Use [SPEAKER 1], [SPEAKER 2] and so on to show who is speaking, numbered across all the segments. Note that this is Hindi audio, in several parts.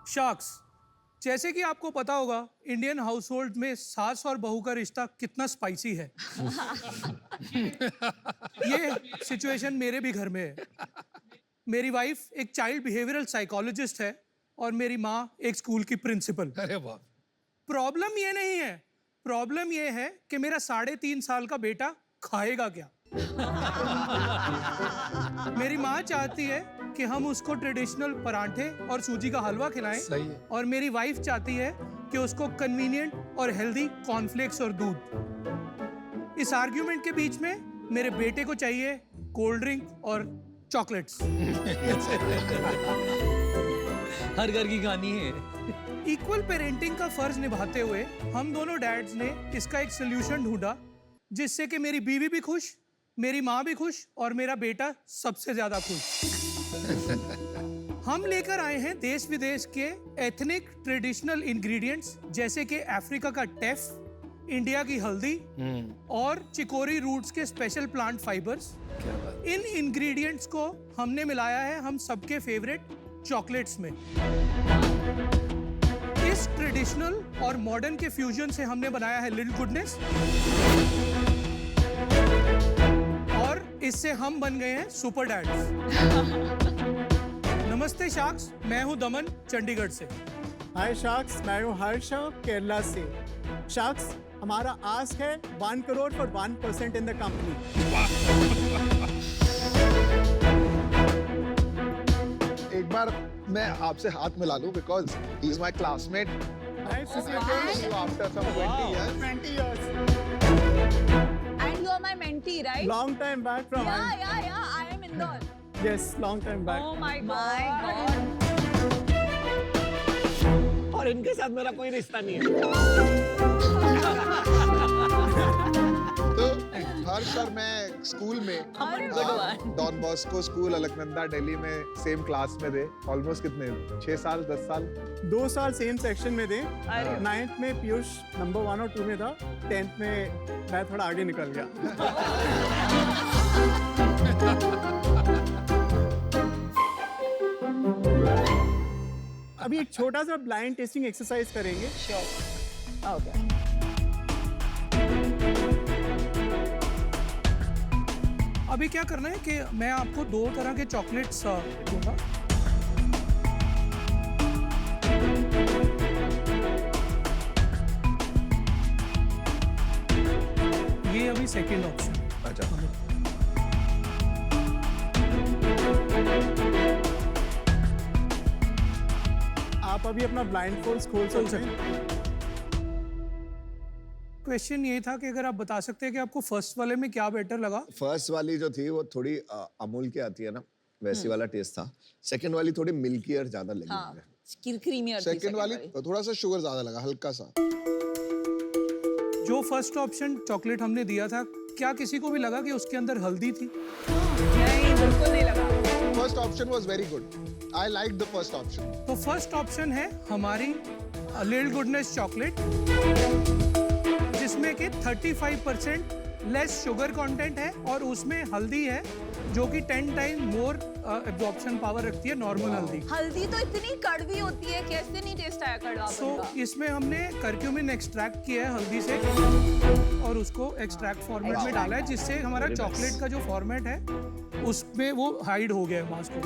[SPEAKER 1] शार्क्स, जैसे कि आपको पता होगा इंडियन हाउस होल्ड में सास और बहू का रिश्ता कितना स्पाइसी है। ये सिचुएशन मेरे भी घर में है। मेरी वाइफ एक चाइल्ड बिहेवियरल साइकोलॉजिस्ट है और मेरी माँ एक स्कूल की प्रिंसिपल।
[SPEAKER 2] अरे वाह।
[SPEAKER 1] प्रॉब्लम ये नहीं है, प्रॉब्लम ये है कि मेरा 3.5 साल का बेटा खाएगा क्या। मेरी माँ चाहती है कि हम उसको ट्रेडिशनल परांठे और सूजी का हलवा खिलाएं।
[SPEAKER 2] सही है।
[SPEAKER 1] और मेरी वाइफ चाहती है कि उसको कन्वीनियंट और हेल्दी कॉर्नफ्लेक्स और दूध। इस आर्ग्यूमेंट के बीच में मेरे बेटे को चाहिए कोल्ड ड्रिंक और चॉकलेट्स।
[SPEAKER 3] हर घर की कहानी है।
[SPEAKER 1] इक्वल पेरेंटिंग का फर्ज निभाते हुए हम दोनों डैड्स ने इसका एक सोल्यूशन ढूंढा जिससे कि मेरी बीवी भी खुश, मेरी माँ भी खुश और मेरा बेटा सबसे ज्यादा खुश। हम लेकर आए हैं देश विदेश के एथनिक ट्रेडिशनल इंग्रेडिएंट्स जैसे कि अफ्रीका का टेफ, इंडिया की हल्दी और चिकोरी रूट्स के स्पेशल प्लांट फाइबर्स। इन इंग्रेडिएंट्स को हमने मिलाया है हम सबके फेवरेट चॉकलेट्स में। इस ट्रेडिशनल और मॉडर्न के फ्यूजन से हमने बनाया है लिटिल गुडनेस और इससे हम बन गए हैं सुपर डैड्स। नमस्ते शार्क्स, मैं हूं दमन चंडीगढ़ से।
[SPEAKER 4] हाय शार्क्स, मैं हूँ हर्षा केरला से। शार्क्स, हमारा आस्क है 1 crore for 1% in the company.
[SPEAKER 2] एक बार मैं आपसे हाथ मिला लूं because he is my classmate after some 20 years.
[SPEAKER 4] 20 years.
[SPEAKER 5] And you are my mentee, right?
[SPEAKER 4] Long time back from.
[SPEAKER 5] Yeah. I am Indore.
[SPEAKER 4] Yes, long time back.
[SPEAKER 5] Oh my God.
[SPEAKER 3] और इनके साथ मेरा कोई रिश्ता नहीं है।
[SPEAKER 2] तो हर्ष और मैं स्कूल में Don Bosco school Alaknanda Delhi में सेम क्लास में थे। ऑलमोस्ट कितने 6 साल 10 साल
[SPEAKER 4] 2 साल सेम सेक्शन में थे। 9th में पीयूष नंबर 1 और 2 में था। 10th में मैं थोड़ा आगे निकल गया। अभी एक छोटा सा ब्लाइंड टेस्टिंग एक्सरसाइज करेंगे।
[SPEAKER 5] Okay.
[SPEAKER 1] अभी क्या करना है कि मैं आपको 2 तरह के चॉकलेट्स दूंगा। ये अभी सेकंड ऑप्शन।
[SPEAKER 2] अच्छा।
[SPEAKER 4] आप अभी अपना ब्लाइंड फोल्ड खोल सकते हैं।
[SPEAKER 1] क्वेश्चन ये था कि अगर आप बता सकते हैं कि आपको फर्स्ट वाले में क्या बेटर लगा।
[SPEAKER 6] फर्स्ट वाली जो थी वो थोड़ी अमूल की आती है ना, वैसी वाला टेस्ट था। सेकंड वाली थोड़ी मिल्कियर ज्यादा लगी मुझे।
[SPEAKER 5] क्रीमी।
[SPEAKER 2] सेकंड वाली थोड़ा सा शुगर ज्यादा लगा, हल्का सा।
[SPEAKER 1] जो फर्स्ट ऑप्शन चॉकलेट हमने दिया था, क्या किसी को भी लगा कि उसके अंदर हल्दी थी?
[SPEAKER 5] नहीं, बिल्कुल नहीं लगा।
[SPEAKER 2] First option was very good. I like the first option.
[SPEAKER 1] तो फर्स्ट ऑप्शन है हमारी लिटिल गुडनेस चॉकलेट जिसमें कि 35% लेस शुगर कंटेंट है और उसमें हल्दी है जो कि 10 टाइम मोर एब्जॉर्प्शन पावर रखती है नॉर्मल हल्दी।
[SPEAKER 5] हल्दी तो इतनी कड़वी होती है, कैसे नहीं टेस्ट आया कड़वा?
[SPEAKER 1] इसमें हमने करक्यूमिन एक्सट्रैक्ट किया है हल्दी से और उसको एक्सट्रैक्ट फॉर्मेट में डाला है जिससे हमारा चॉकलेट का जो फॉर्मेट है उसमें वो हाइड हो गया है मास को।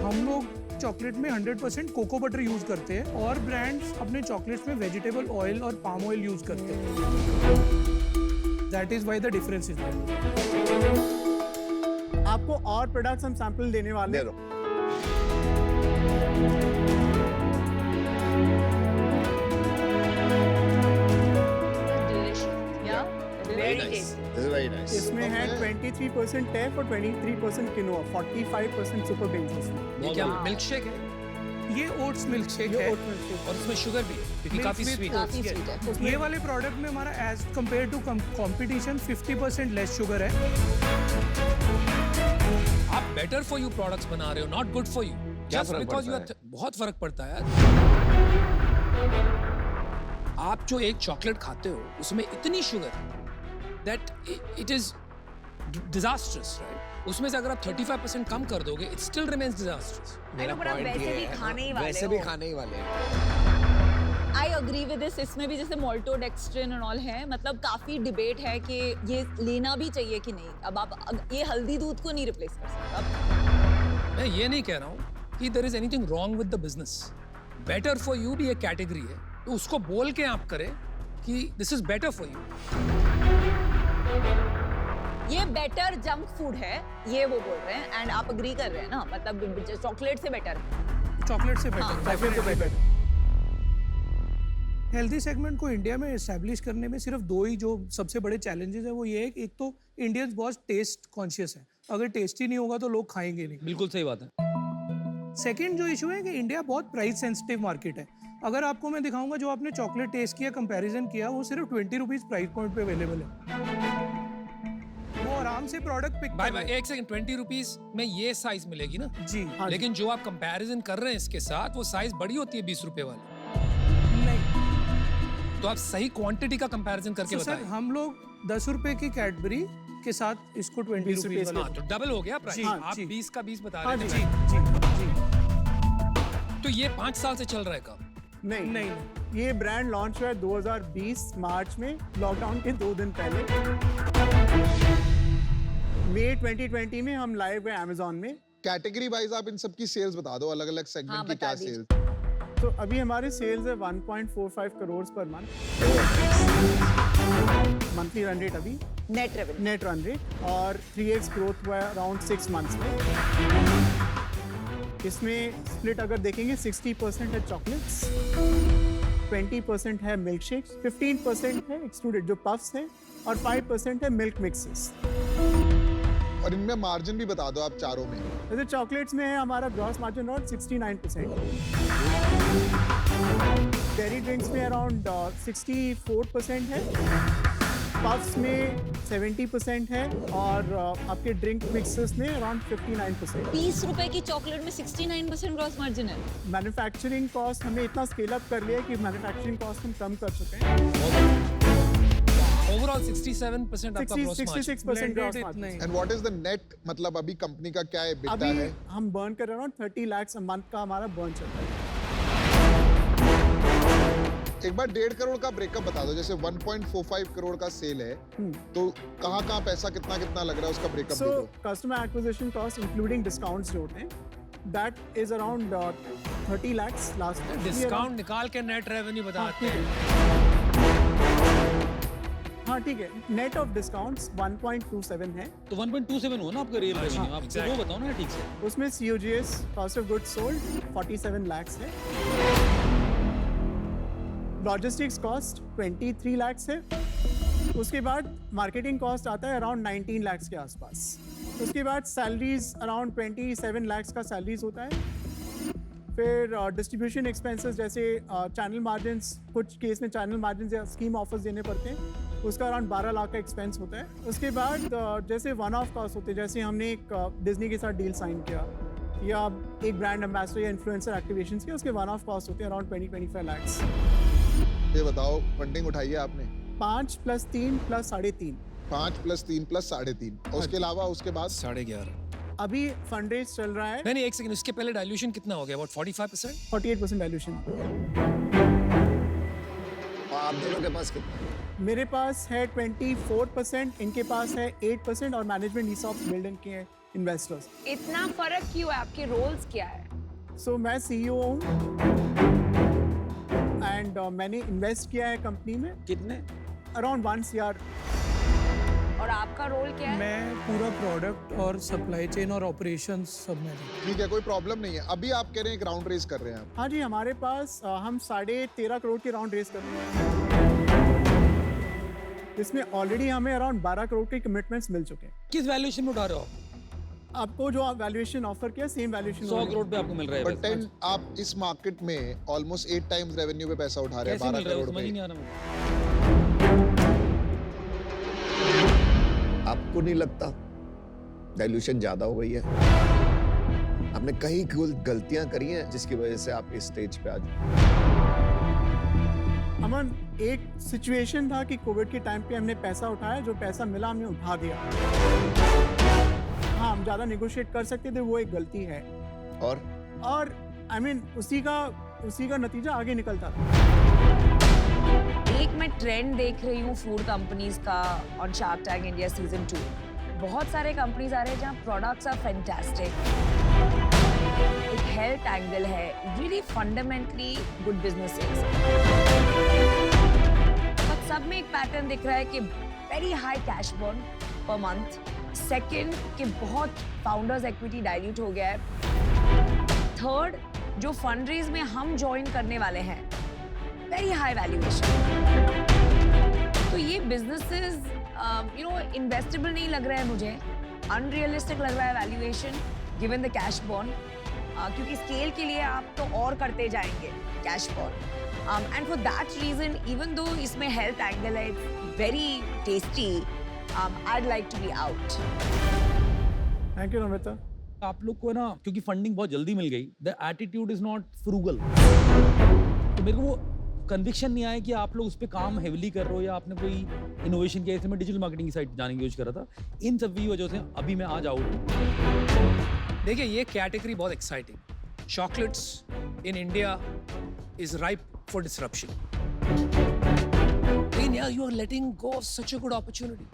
[SPEAKER 1] हम लोग चॉकलेट में 100% कोको बटर यूज करते हैं और ब्रांड्स अपने चॉकलेट्स में वेजिटेबल ऑयल और पाम ऑयल यूज करते हैं। That is why the difference is there.
[SPEAKER 4] आपको और प्रोडक्ट्स हम सैंपल देने वाले हैं। इसमें है 23% टेफ और 23% किनोआ, 45% सुपर बेंस।
[SPEAKER 3] ये क्या मिल्क शेक है?
[SPEAKER 1] ये ओट्स मिल्क शेक है
[SPEAKER 3] और इसमें शुगर भी है क्योंकि काफी स्वीट है।
[SPEAKER 1] ये वाले प्रोडक्ट में हमारा as compare to competition 50% less sugar है।
[SPEAKER 3] आप बेटर फॉर यू प्रोडक्ट्स बना रहे हो, नॉट गुड फॉर यू।
[SPEAKER 6] क्या
[SPEAKER 3] जस्ट
[SPEAKER 6] फर्क
[SPEAKER 3] बिकॉज यू
[SPEAKER 6] पड़ता है?
[SPEAKER 3] बहुत फर्क पड़ता है। आप जो एक चॉकलेट खाते हो उसमें इतनी sugar that it is disastrous, right?
[SPEAKER 7] उसमें से अगर आप 35% कम कर दोगे इट स्टिल रिमेन्स डिजास्टर्स।
[SPEAKER 3] मेरा
[SPEAKER 5] पर आप
[SPEAKER 3] point
[SPEAKER 5] वैसे
[SPEAKER 3] ये
[SPEAKER 5] भी
[SPEAKER 3] है,
[SPEAKER 5] खाने ही वाले
[SPEAKER 3] वैसे भी
[SPEAKER 5] हो।
[SPEAKER 3] खाने ही वाले हैं।
[SPEAKER 5] I agree with this. इसमें भी जैसे मोल्टोडेक्स्ट्रिन एंड ऑल है, मतलब काफी डिबेट है कि ये लेना भी चाहिए कि नहीं। अब आप ये हल्दी दूध को नहीं रिप्लेस कर सकते।
[SPEAKER 7] मैं ये नहीं कह रहा हूँ कि there is anything wrong with the business. Better for you भी एक कैटेगरी है, तो उसको बोल के आप करें कि this is better for you.
[SPEAKER 5] ये बेटर जंक फूड है, ये वो बोल रहे हैं, एंड आप अग्री कर रहे हैं ना, मतलब चॉकलेट से बेटर है।
[SPEAKER 1] चॉकलेट से
[SPEAKER 5] हाँ,
[SPEAKER 1] बेटर।
[SPEAKER 4] चॉकलेट से बेटर।
[SPEAKER 1] हेल्दी सेगमेंट को इंडिया में एस्टैब्लिश करने में सिर्फ दो ही जो सबसे बड़े चैलेंजेस है वो ये है कि एक तो इंडियंस बहुत टेस्ट कॉन्शियस है, अगर टेस्टी नहीं होगा तो लोग खाएंगे नहीं।
[SPEAKER 8] बिल्कुल सही बात है।
[SPEAKER 1] सेकंड जो इशू है कि इंडिया बहुत प्राइस सेंसिटिव मार्केट है। अगर आपको मैं दिखाऊंगा जो आपने चॉकलेट टेस्ट किया, कंपैरिजन किया, वो सिर्फ 20 रुपीज प्राइस पॉइंट पे अवेलेबल है। वो आराम से प्रोडक्ट पिक
[SPEAKER 7] भाई भाई एक सेकंड, 20 रुपीज में ये साइज मिलेगी ना
[SPEAKER 1] जी।
[SPEAKER 4] हाँ जी।
[SPEAKER 7] लेकिन जो आप कंपैरिजन कर रहे हैं इसके साथ वो साइज बड़ी होती है 20 रुपए वाली।
[SPEAKER 1] नहीं
[SPEAKER 7] तो आप सही क्वांटिटी का कंपैरिजन करके
[SPEAKER 1] तो सर
[SPEAKER 7] बताएं।
[SPEAKER 1] हम लोग 10 रुपए की कैडबरी के साथ इसको 20
[SPEAKER 4] 20
[SPEAKER 1] रुपीज
[SPEAKER 4] रुपए
[SPEAKER 7] हाँ, तो डबल हो गया प्राइस।
[SPEAKER 1] जी,
[SPEAKER 7] आप
[SPEAKER 1] जी।
[SPEAKER 7] 20 का 20 बता
[SPEAKER 4] हाँ
[SPEAKER 7] रहे
[SPEAKER 4] जी,
[SPEAKER 7] हैं।
[SPEAKER 1] जी जी
[SPEAKER 7] तो ये 5 साल से चल रहा है काम।
[SPEAKER 4] नहीं
[SPEAKER 1] नहीं
[SPEAKER 4] ये ब्रांड लॉन्च हुआ है 2020 मार्च में, लॉकडाउन के 2 दिन पहले। मई 2020 में हम लाइव हुए अमेजोन में।
[SPEAKER 2] कैटेगरी वाइज आप इन सब की सेल्स बता दो, अलग अलग
[SPEAKER 5] हाँ,
[SPEAKER 2] सेगमेंट की
[SPEAKER 5] बता
[SPEAKER 2] क्या
[SPEAKER 5] दीजिए।
[SPEAKER 2] सेल्स।
[SPEAKER 4] तो अभी हमारे सेल्स है 1.45 crore per month, monthly run rate अभी,
[SPEAKER 5] net revenue.
[SPEAKER 4] Net run rate, और 3x ग्रोथ हुआ है अराउंड 6 मंथ्स में। इसमें स्प्लिट अगर देखेंगे 60% है चॉकलेट्स, 20% है मिल्क शेक्स, 15% है एक्सक्लूडेड जो पफ्स है, और 5% है मिल्क मिक्सेस।
[SPEAKER 2] और इनमें मार्जिन भी बता दो आप चारों में।
[SPEAKER 4] जैसे चॉकलेट्स में है हमारा gross margin around 69%, dairy drinks में अराउंड 64% है, पफ्स में 70% है, और आपके ड्रिंक मिक्सेस में अराउंड 59%।
[SPEAKER 5] 20 रुपए की चॉकलेट में 69% ग्रॉस मार्जिन है।
[SPEAKER 4] मैन्युफैक्चरिंग कॉस्ट हमने इतना स्केल अप कर लिया है कि मैन्युफैक्चरिंग कॉस्ट हम कम कर चुके हैं।
[SPEAKER 7] ओवरऑल 67% आपका ग्रॉस मार्जिन।
[SPEAKER 4] 66% ग्रॉस
[SPEAKER 1] इतना
[SPEAKER 4] margin.
[SPEAKER 1] He.
[SPEAKER 2] And what is the net, मतलब अभी कंपनी का क्या EBITDA
[SPEAKER 4] अभी
[SPEAKER 2] है?
[SPEAKER 4] हम बर्न कर अराउंड 30 lakhs अ मंथ का हमारा बर्न चल रहा है।
[SPEAKER 2] एक बार 1.5 करोड़ का ब्रेकअप बता दो। जैसे 1.45 करोड़ का सेल है तो कहाँ पैसा कितना कितना लग रहा है उसका ब्रेकअप
[SPEAKER 4] सो
[SPEAKER 2] दे दो।
[SPEAKER 4] Customer acquisition cost including discounts जो होते हैं, that is around 30 lakhs last
[SPEAKER 7] discount निकाल के नेट रेवेन्यू बताते हैं।
[SPEAKER 4] हाँ ठीक है, नेट ऑफ डिस्काउंट्स 1.27 है।
[SPEAKER 8] तो 1.27 हुआ ना आपका रियल रेवेन्यू, आप
[SPEAKER 7] exactly.
[SPEAKER 8] वो बताओ ना ठीक से।
[SPEAKER 4] उसमें COGS cost of goods sold 47 lakhs है, लॉजिस्टिक्स कॉस्ट 23 lakhs है, उसके बाद मार्केटिंग कॉस्ट आता है अराउंड 19 lakhs के आसपास, उसके बाद सैलरीज अराउंड 27 lakhs का सैलरीज होता है, फिर डिस्ट्रीब्यूशन एक्सपेंसेस जैसे चैनल मार्जिन्स, कुछ केस में चैनल मार्जिन या स्कीम ऑफर्स देने पड़ते हैं, उसका अराउंड 12 लाख का एक्सपेंस होता है। उसके बाद जैसे वन ऑफ कॉस्ट होते हैं, जैसे हमने एक डिज्नी के साथ डील साइन किया या एक ब्रांड एम्बेसडर या इन्फ्लुएंसर एक्टिवेशंस के, उसके वन ऑफ कॉस्ट होते हैं अराउंड 20-25 lakhs।
[SPEAKER 2] ये बताओ फंडिंग उठाई है आपने?
[SPEAKER 4] 5 + 3 + 3.5।
[SPEAKER 2] 5 + 3 + 3.5। और उसके अलावा उसके बाद
[SPEAKER 7] 11.5।
[SPEAKER 4] अभी फंड रेज चल रहा है,
[SPEAKER 7] नहीं एक सेकंड, उसके पहले डाइल्यूशन कितना हो गया? अबाउट 45%।
[SPEAKER 4] 48% वैल्यूएशन।
[SPEAKER 6] आप दोनों के पास कितना?
[SPEAKER 4] मेरे पास है 24%, इनके पास है 8%, और मैनेजमेंट ईसॉप्स बिल्ड के इन्वेस्टर्स।
[SPEAKER 5] इतना फर्क क्यों है? आपके रोल्स क्या है?
[SPEAKER 4] सो मैं CEO हूँ एंड मैंने इन्वेस्ट किया है कंपनी में
[SPEAKER 8] कितने?
[SPEAKER 4] Around 1 CR।
[SPEAKER 5] और आपका रोल क्या है?
[SPEAKER 1] मैं पूरा प्रोडक्ट और सप्लाई चेन और ऑपरेशंस सब में हूँ।
[SPEAKER 2] ठीक है, कोई प्रॉब्लम नहीं है। अभी आप कह रहे हैं एक राउंड रेस कर रहे हैं आप।
[SPEAKER 4] हाँ जी, हमारे पास हम 13.5 करोड़ के राउंड रेस कर रहे हैं, इसमें ऑलरेडी हमें अराउंड 12 करोड़ के कमिटमेंट्स मिल चुके हैं।
[SPEAKER 8] किस वैल्यूएशन में उठा रहे हो आप?
[SPEAKER 4] आपको जो वैल्यूएशन ऑफर किया सेम वैल्यूएशन
[SPEAKER 8] 100 करोड़ पे आपको मिल रहा है
[SPEAKER 2] बट 10 आप इस मार्केट में ऑलमोस्ट 8 टाइम्स रेवेन्यू पे पैसा उठा रहे हैं।
[SPEAKER 8] कैसे
[SPEAKER 2] 12
[SPEAKER 8] मिल रहा है?
[SPEAKER 2] करोड़
[SPEAKER 8] समझ ही
[SPEAKER 2] पे।
[SPEAKER 8] नहीं आ रहा मुझे।
[SPEAKER 6] आपको नहीं लगता डाइल्यूशन ज्यादा हो गई है? आपने कहीं गलतियां करी हैं जिसकी वजह से आप इस स्टेज पे आज?
[SPEAKER 4] अमन, एक सिचुएशन था कि कोविड के टाइम पे हमने पैसा उठाया, जो पैसा मिला हमने उठा दिया। हाँ, हम ज़्यादा निगोशिएट कर सकते थे, वो एक गलती है। और आई मीन उसी का नतीजा आगे निकलता था।
[SPEAKER 5] एक मैं ट्रेंड देख रही हूँ फूड कंपनीज का on shark tank India season 2। बहुत सारे कंपनीज आ रहे हैं जहाँ प्रोडक्ट्स आर फैंटास्टिक, एक हेल्थ एंगल है, really fundamentally good businesses, but सब में एक पैटर्न दिख रहा है कि very high cash burn per month. Second कि बहुत फाउंडर्स इक्विटी डाइल्यूट हो गया है। थर्ड, जो फंड रेज में हम ज्वाइन करने वाले हैं, वेरी हाई वैल्यूएशन। तो ये बिजनेसेस इन्वेस्टेबल नहीं लग रहा है मुझे, अनरियलिस्टिक लग रहा है valuation given the cash burn, क्योंकि स्केल के लिए आप तो और करते जाएंगे cash burn, and for that reason even though इसमें हेल्थ एंगल है, it's very tasty, I'd like to be out.
[SPEAKER 4] Thank you Namita.
[SPEAKER 8] आप लोग को ना क्योंकि फंडिंग बहुत जल्दी मिल गई, the attitude is not frugal. तो मेरे को वो कन्विक्शन नहीं आया कि आप लोग उस पर काम हेवली कर रहे हो या आपने कोई इनोवेशन किया। इसलिए मैं डिजिटल मार्केटिंग की साइड जाने की कोशिश कर रहा था। इन सब की वजह से अभी मैं आज आउट हूँ।
[SPEAKER 7] देखिए ये कैटेगरी बहुत exciting, chocolates in India is ripe for disruption. लेकिन यार you are letting go of such a good opportunity.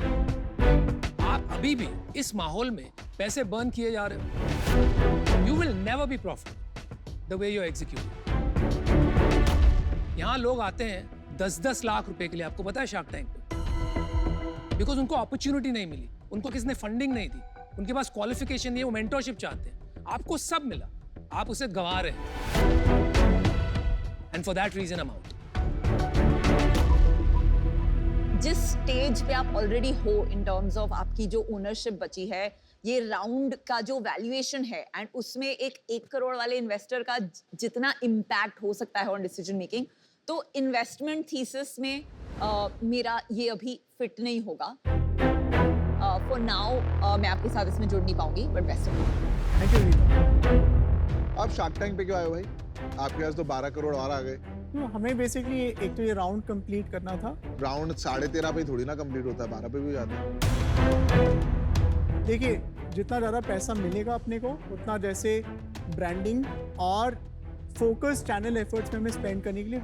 [SPEAKER 7] आप अभी भी इस माहौल में पैसे बर्न किए जा रहे हो। You will never be profit the way you execute. यहाँ लोग आते हैं 10-10 लाख रुपए के लिए, आपको पता है शार्क टैंक पे, बिकॉज उनको अपॉर्चुनिटी नहीं मिली, उनको किसने फंडिंग नहीं दी, उनके पास क्वालिफिकेशन नहीं है, वो मेंटरशिप चाहते हैं। आपको सब मिला, आप उसे गंवा रहे हैं, and for that reason I am out.
[SPEAKER 5] जिस स्टेज पे आप ऑलरेडी हो इन टर्म्स ऑफ आपकी जो ओनरशिप बची है, ये राउंड का जो वैल्यूएशन है, एंड उसमें एक 1 करोड़ वाले इन्वेस्टर का जितना इम्पैक्ट हो सकता है ऑन डिसीजन मेकिंग, तो इन्वेस्टमेंट थीसिस में मेरा ये अभी फिट नहीं होगा। फॉर नाउ मैं आपके साथ इसमें जुड़ नहीं पाऊंगी, but best of luck.
[SPEAKER 4] Thank you Neeta.
[SPEAKER 2] आप शार्क टैंक पे क्यों आए हो भाई? आपके पास तो 12 करोड़ और आ गए।
[SPEAKER 4] तो हमें बेसिकली एक तो ये राउंड कंप्लीट करना था।
[SPEAKER 2] राउंड 13.5 पे थोड़ी ना कंप्लीट होता है, 12 पे भी जाता है।
[SPEAKER 4] देखिए जितना ज़्यादा पैसा मिलेगा अपने को, उतना जैसे ब्रांडिंग और फोकस चैनल एफर्ट्स में हमें स्पेंड करने के लिए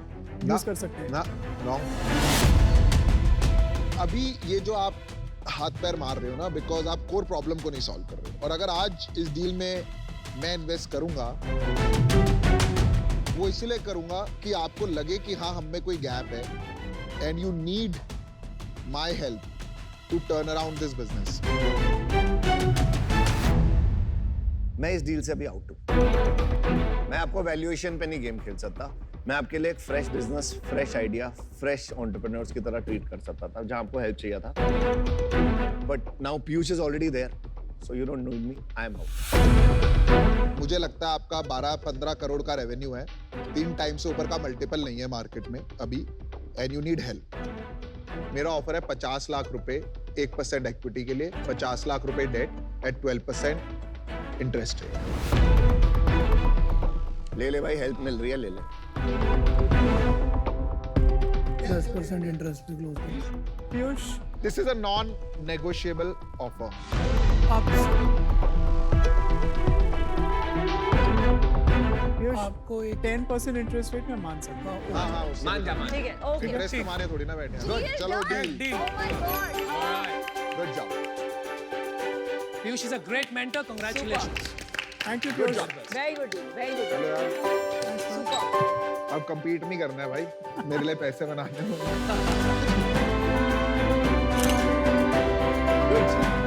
[SPEAKER 4] यूज़ कर सकते हैं।
[SPEAKER 2] ना रॉन्ग। अभी ये जो आप हाथ पैर मार रहे हो ना, बिकॉज आप कोर प्रॉब्लम को नहीं सॉल्व कर रहे हो। और अगर आज इस डील में मैं इन्वेस्ट करूंगा, वो इसलिए करूंगा कि आपको लगे कि हाँ, हम में कोई गैप है and you need my help to turn around this business.
[SPEAKER 6] मैं इस डील से अभी आउट हूं। मैं आपको वैल्यूएशन पे नहीं गेम खेल सकता। मैं आपके लिए एक fresh business, fresh idea, fresh entrepreneurs की तरह ट्रीट कर सकता था जहां आपको हेल्प चाहिए था। But now Piyush is already there, so you don't need me, I am out.
[SPEAKER 2] मुझे लगता है आपका 12-15 करोड़ का रेवेन्यू है, 3 टाइम से ऊपर का मल्टीपल नहीं है मार्केट में अभी, एंड यू नीड हेल्प। मेरा ऑफर है 50 लाख रुपए 1% इक्विटी के लिए, 50 लाख रुपए डेट एट 12% इंटरेस्ट रेट।
[SPEAKER 6] ले ले भाई, हेल्प मिल रही है, ले ले।
[SPEAKER 1] 10% इंटरेस्ट पे क्लोज करें।
[SPEAKER 4] Piyush,
[SPEAKER 2] this is a non negotiable offer.
[SPEAKER 4] Piyush
[SPEAKER 1] आपको एक
[SPEAKER 4] 10% इंटरेस्ट रेट में मान सकता हूँ।
[SPEAKER 2] हाँ हाँ,
[SPEAKER 3] मान जा मान।
[SPEAKER 5] ठीक है, ओके।
[SPEAKER 2] इंटरेस्ट कमाने थोड़ी ना बैठे हैं। Good, चलो deal.
[SPEAKER 5] Oh my God.
[SPEAKER 2] Good job.
[SPEAKER 7] Piyush is a great mentor. Congratulations.
[SPEAKER 4] Thank you Piyush.
[SPEAKER 5] Very good deal, very good
[SPEAKER 2] चलो
[SPEAKER 5] deal.
[SPEAKER 2] यार,
[SPEAKER 5] Super.
[SPEAKER 2] अब compete नहीं करना है भाई, मेरे लिए पैसे बनाने हैं।
[SPEAKER 6] Good.